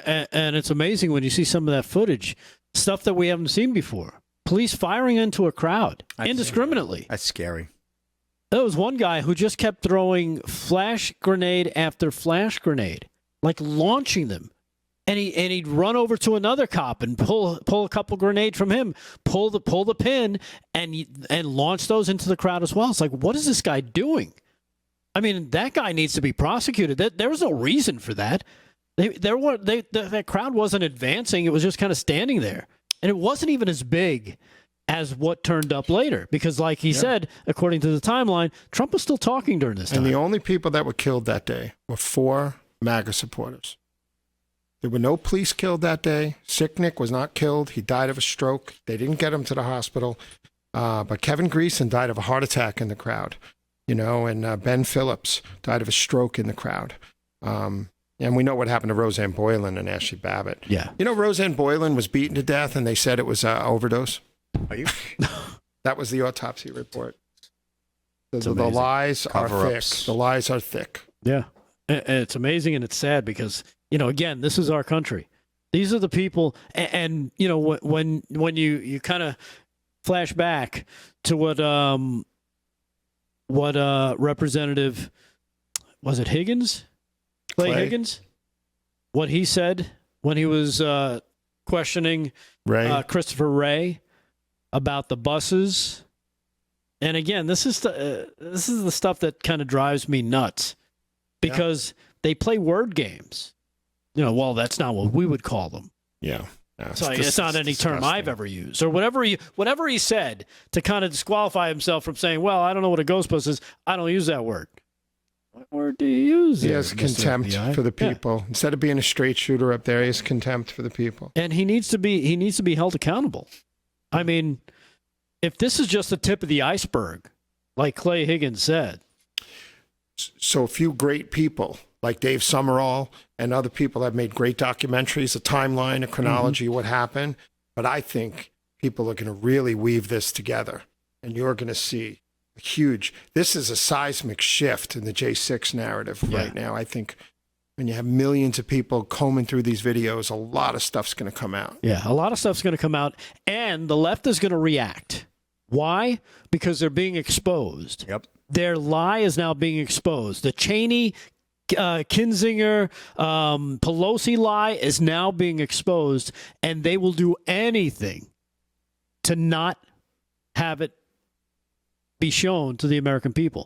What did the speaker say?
And it's amazing when you see some of that footage, stuff that we haven't seen before. Police firing into a crowd indiscriminately. That's scary. There was one guy who just kept throwing flash grenade after flash grenade, like launching them. And he'd run over to another cop and pull a couple grenades from him, pull the pin, and launch those into the crowd as well. It's like, what is this guy doing? I mean, that guy needs to be prosecuted. There was no reason for that. That crowd wasn't advancing. It was just kind of standing there. And it wasn't even as big as what turned up later. Because like he said, according to the timeline, Trump was still talking during this time. And the only people that were killed that day were 4 MAGA supporters. There were no police killed that day. Sicknick was not killed. He died of a stroke. They didn't get him to the hospital. But Kevin Greason died of a heart attack in the crowd. And Ben Phillips died of a stroke in the crowd. And we know what happened to Roseanne Boylan and Ashley Babbitt. Yeah. Roseanne Boylan was beaten to death, and they said it was an overdose. Are you? That was the autopsy report. The amazing. Lies are thick. The lies are thick. Yeah. It's amazing and it's sad because, again, this is our country. These are the people. And when you kind of flash back to what Representative, was it Higgins? Clay Higgins? What he said when he was questioning Christopher Wray about the buses. And again, this is the stuff that kind of drives me nuts because they play word games. Well, that's not what we would call them. Yeah. It's not any term I've ever used. Or whatever he said to kind of disqualify himself from saying, well, I don't know what a ghost bus is. I don't use that word. What word do you use? He has contempt for the people. Yeah. Instead of being a straight shooter up there, he has contempt for the people. And he needs to be held accountable. I mean, if this is just the tip of the iceberg, like Clay Higgins said. So a few great people like Dave Summerall and other people have made great documentaries, a timeline, a chronology, what happened. But I think people are going to really weave this together, and you're going to see this is a seismic shift in the J6 narrative right now. I think when you have millions of people combing through these videos, a lot of stuff's going to come out. Yeah, a lot of stuff's going to come out, and the left is going to react. Why? Because they're being exposed. Yep. Their lie is now being exposed. The Cheney, Kinzinger, Pelosi lie is now being exposed, and they will do anything to not have it be shown to the American people.